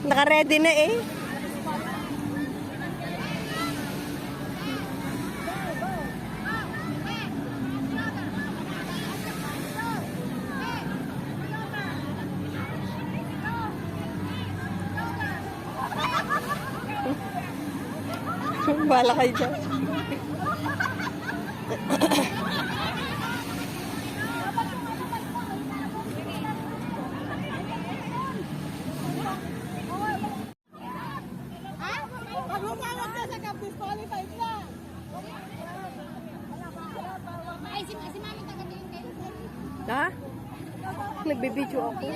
Naka-ready na eh. Bahala kayo dyan. Ha? Nagbibidyo ako.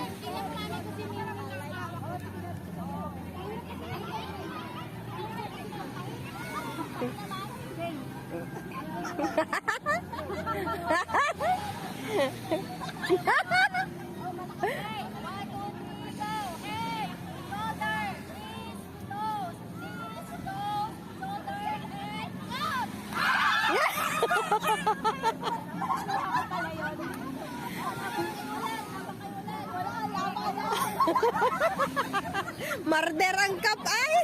Marder ang kap ay.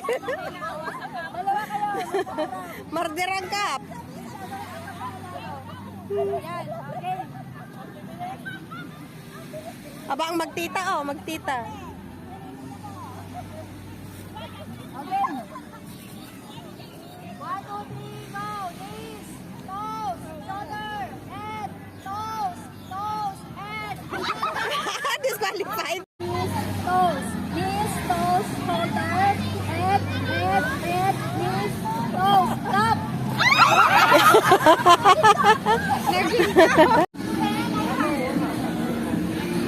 Marder ang kap. Aba ang magtita oh, magtita. Disqualified. Toes, knees, toes, shoulder, head, knees, toes, up.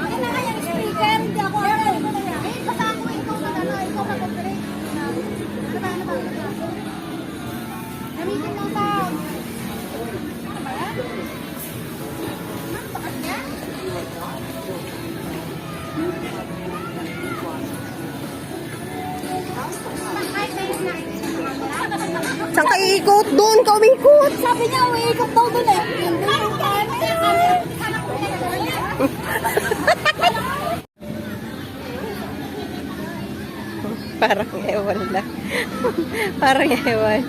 Akin na kaya yung speaker, hindi ako alam. Basta ako ikaw mag-operate. Gamitin lang sound. Ano ba yan? Bakit niya? Saan ka iikot? Doon ka umikot. Sabi niya, umiikot daw dun eh. Parang ewan lang. Parang ewan.